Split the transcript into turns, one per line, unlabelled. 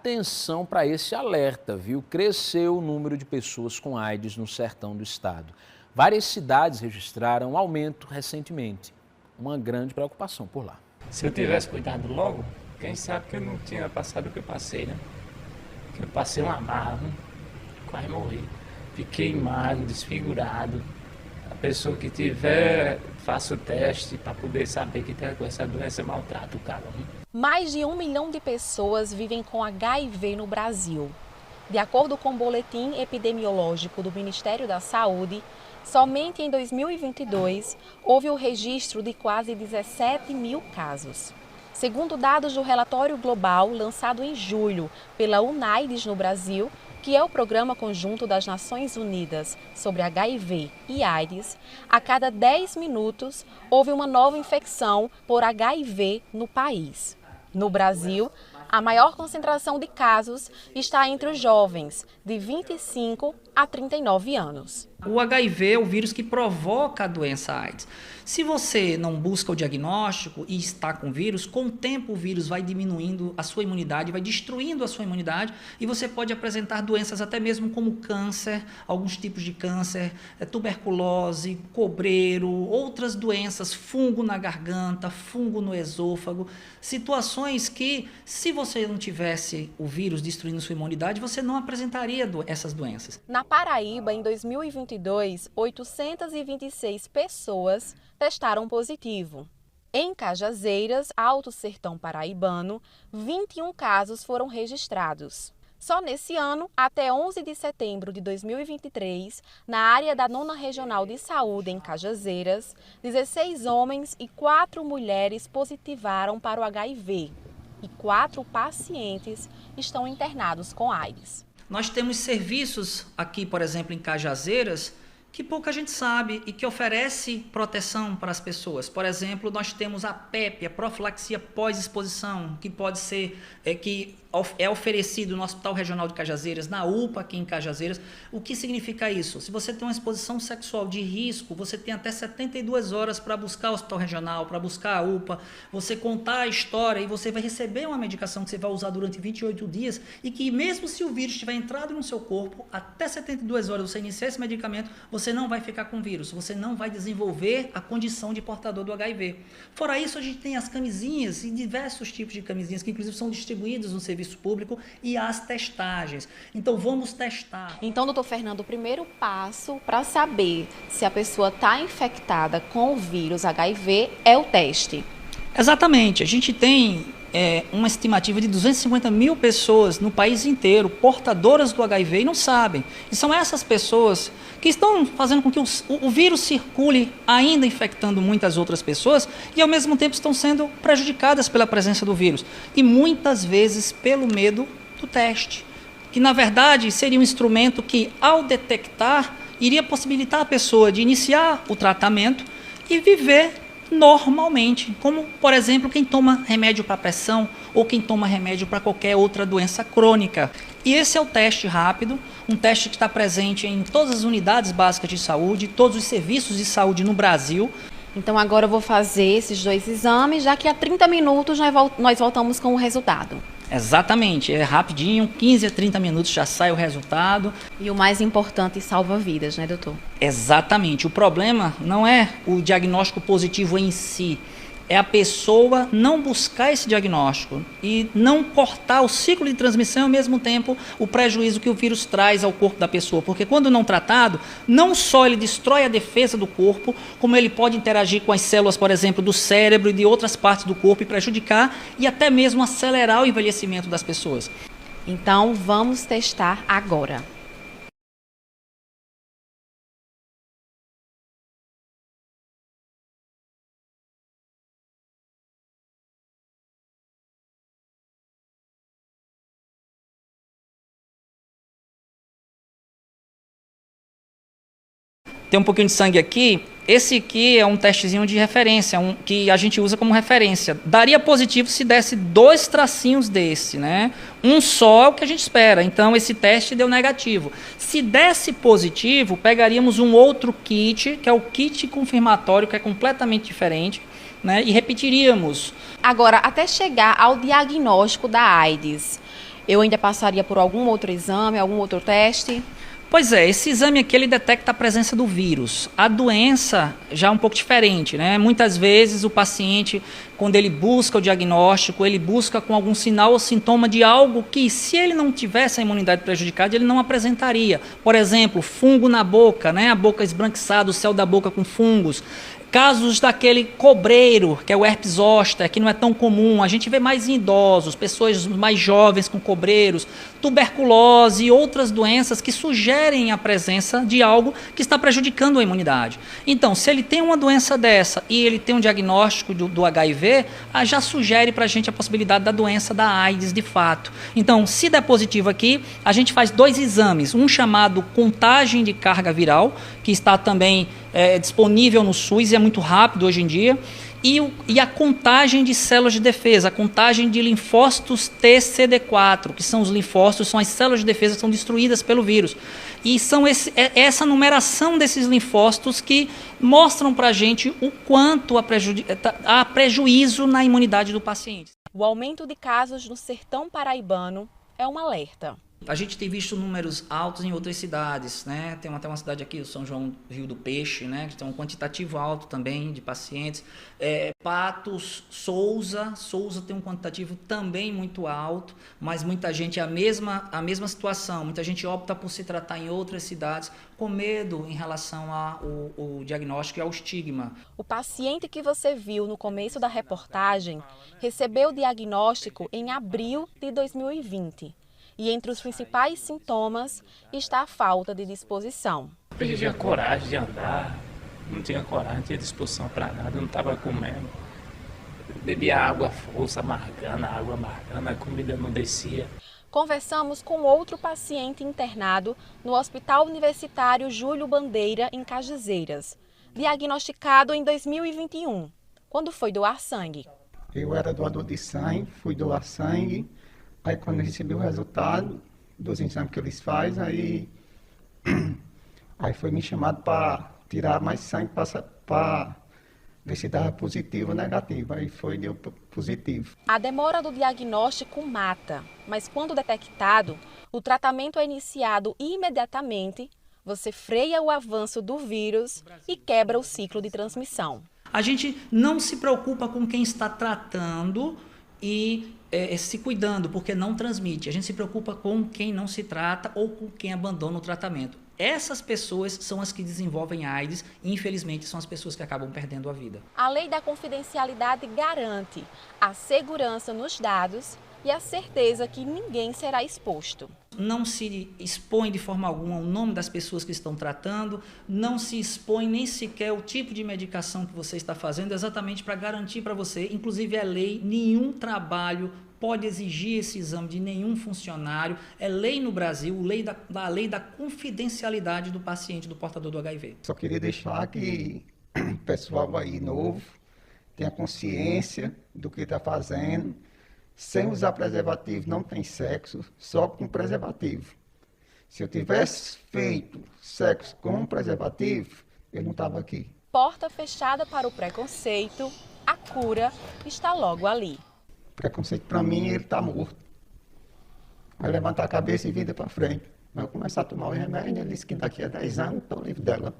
atenção para esse alerta, viu? Cresceu o número de pessoas com AIDS no sertão do estado. Várias cidades registraram um aumento recentemente. Uma grande preocupação por lá.
Se eu tivesse cuidado logo, quem sabe que eu não tinha passado o que eu passei, né? Que eu passei uma barra, quase morri. Fiquei magro, desfigurado. A pessoa que tiver, faça o teste para poder saber que tem essa doença, maltrata o cara.
Mais de 1 milhão de pessoas vivem com HIV no Brasil. De acordo com o boletim epidemiológico do Ministério da Saúde, somente em 2022 houve o registro de quase 17 mil casos. Segundo dados do relatório global lançado em julho pela UNAIDS no Brasil, que é o Programa Conjunto das Nações Unidas sobre HIV e AIDS, a cada 10 minutos houve uma nova infecção por HIV no país. No Brasil, a maior concentração de casos está entre os jovens, de 25 a 39 anos.
O HIV é o vírus que provoca a doença AIDS. Se você não busca o diagnóstico e está com o vírus, com o tempo o vírus vai diminuindo a sua imunidade, vai destruindo a sua imunidade e você pode apresentar doenças até mesmo como câncer, alguns tipos de câncer, tuberculose, cobreiro, outras doenças, fungo na garganta, fungo no esôfago, situações que, se você não tivesse o vírus destruindo sua imunidade, você não apresentaria essas doenças.
Na Paraíba, em 2022, 826 pessoas testaram positivo. Em Cajazeiras, Alto Sertão Paraibano, 21 casos foram registrados. Só nesse ano, até 11 de setembro de 2023, na área da 9ª Regional de Saúde em Cajazeiras, 16 homens e 4 mulheres positivaram para o HIV e 4 pacientes estão internados com AIDS.
Nós temos serviços aqui, por exemplo, em Cajazeiras, que pouca gente sabe e que oferece proteção para as pessoas. Por exemplo, nós temos a PEP, a profilaxia pós-exposição, que pode ser, que é oferecido no Hospital Regional de Cajazeiras, na UPA aqui em Cajazeiras. O que significa isso? Se você tem uma exposição sexual de risco, você tem até 72 horas para buscar o Hospital Regional, para buscar a UPA, você contar a história e você vai receber uma medicação que você vai usar durante 28 dias e que mesmo se o vírus tiver entrado no seu corpo, até 72 horas você iniciar esse medicamento, você não vai ficar com vírus, você não vai desenvolver a condição de portador do HIV. Fora isso, a gente tem as camisinhas e diversos tipos de camisinhas que inclusive são distribuídas no serviço público e as testagens. Então vamos testar.
Então, doutor Fernando, o primeiro passo para saber se a pessoa está infectada com o vírus HIV é o teste.
Exatamente. A gente tem uma estimativa de 250 mil pessoas no país inteiro portadoras do HIV e não sabem. E são essas pessoas que estão fazendo com que o vírus circule, ainda infectando muitas outras pessoas e ao mesmo tempo estão sendo prejudicadas pela presença do vírus. E muitas vezes pelo medo do teste, que na verdade seria um instrumento que, ao detectar, iria possibilitar a pessoa de iniciar o tratamento e viver normalmente, como, por exemplo, quem toma remédio para pressão ou quem toma remédio para qualquer outra doença crônica. E esse é o teste rápido, um teste que está presente em todas as unidades básicas de saúde, todos os serviços de saúde no Brasil.
Então agora eu vou fazer esses 2 exames, já que a 30 minutos nós voltamos com o resultado.
Exatamente, é rapidinho, 15 a 30 minutos já sai o resultado.
E o mais importante, salva vidas, né, doutor?
Exatamente, o problema não é o diagnóstico positivo em si, é a pessoa não buscar esse diagnóstico e não cortar o ciclo de transmissão e ao mesmo tempo o prejuízo que o vírus traz ao corpo da pessoa, porque quando não tratado, não só ele destrói a defesa do corpo, como ele pode interagir com as células, por exemplo, do cérebro e de outras partes do corpo e prejudicar e até mesmo acelerar o envelhecimento das pessoas.
Então vamos testar agora.
Tem um pouquinho de sangue aqui. Esse aqui é um testezinho de referência, que a gente usa como referência. Daria positivo se desse 2 tracinhos desse, né? Um só é o que a gente espera. Então, esse teste deu negativo. Se desse positivo, pegaríamos um outro kit, que é o kit confirmatório, que é completamente diferente, né? E repetiríamos.
Agora, até chegar ao diagnóstico da AIDS, Eu ainda passaria por algum outro exame, algum outro teste?
Pois é, esse exame aqui ele detecta a presença do vírus. A doença já é um pouco diferente, né? Muitas vezes o paciente, quando ele busca o diagnóstico, ele busca com algum sinal ou sintoma de algo que, se ele não tivesse a imunidade prejudicada, ele não apresentaria. Por exemplo, fungo na boca, né? A boca esbranquiçada, o céu da boca com fungos. Casos daquele cobreiro, que é o herpes zoster, que não é tão comum, a gente vê mais em idosos, pessoas mais jovens com cobreiros, tuberculose e outras doenças que sugerem a presença de algo que está prejudicando a imunidade. Então, se ele tem uma doença dessa e ele tem um diagnóstico do HIV, já sugere para a gente a possibilidade da doença da AIDS de fato. Então, se der positivo aqui, a gente faz 2 exames, um chamado contagem de carga viral, que está também disponível no SUS e é muito rápido hoje em dia, e a contagem de células de defesa, a contagem de linfócitos TCD4, que são os linfócitos, são as células de defesa que são destruídas pelo vírus. E são essa numeração desses linfócitos que mostram para a gente o quanto há prejuízo na imunidade do paciente.
O aumento de casos no sertão paraibano é um alerta.
A gente tem visto números altos em outras cidades, né? Tem até uma cidade aqui, o São João Rio do Peixe, né? Que tem um quantitativo alto também de pacientes. Patos, Souza tem um quantitativo também muito alto, mas muita gente, a mesma situação, muita gente opta por se tratar em outras cidades com medo em relação ao diagnóstico e ao estigma.
O paciente que você viu no começo da reportagem recebeu o diagnóstico em abril de 2020. E entre os principais sintomas está a falta de disposição.
Perdi a coragem de andar, não tinha coragem, não tinha disposição para nada, não estava comendo. Bebia água força, amargando, a comida não descia.
Conversamos com outro paciente internado no Hospital Universitário Júlio Bandeira, em Cajazeiras, diagnosticado em 2021, quando foi doar sangue.
Eu era doador de sangue, fui doar sangue. Aí quando eu recebi o resultado dos exames que eles fazem, aí foi me chamado para tirar mais sangue para ver se dava positivo ou negativo. Aí deu positivo.
A demora do diagnóstico mata, mas quando detectado, o tratamento é iniciado imediatamente, você freia o avanço do vírus e quebra o ciclo de transmissão.
A gente não se preocupa com quem está tratando e se cuidando, porque não transmite. A gente se preocupa com quem não se trata ou com quem abandona o tratamento. Essas pessoas são as que desenvolvem AIDS e, infelizmente, são as pessoas que acabam perdendo a vida.
A lei da confidencialidade garante a segurança nos dados e a certeza que ninguém será exposto.
Não se expõe de forma alguma o nome das pessoas que estão tratando, não se expõe nem sequer o tipo de medicação que você está fazendo, exatamente para garantir para você, inclusive é lei, nenhum trabalho pode exigir esse exame de nenhum funcionário, é lei no Brasil, a lei da confidencialidade do paciente, do portador do HIV.
Só queria deixar que o pessoal aí novo tenha consciência do que está fazendo. Sem usar preservativo não tem sexo, só com preservativo. Se eu tivesse feito sexo com preservativo, eu não estava aqui.
Porta fechada para o preconceito, a cura está logo ali.
Preconceito para mim, ele está morto. Vai levantar a cabeça e vida para frente. Vai começar a tomar o remédio, ele disse que daqui a 10 anos estou livre dela.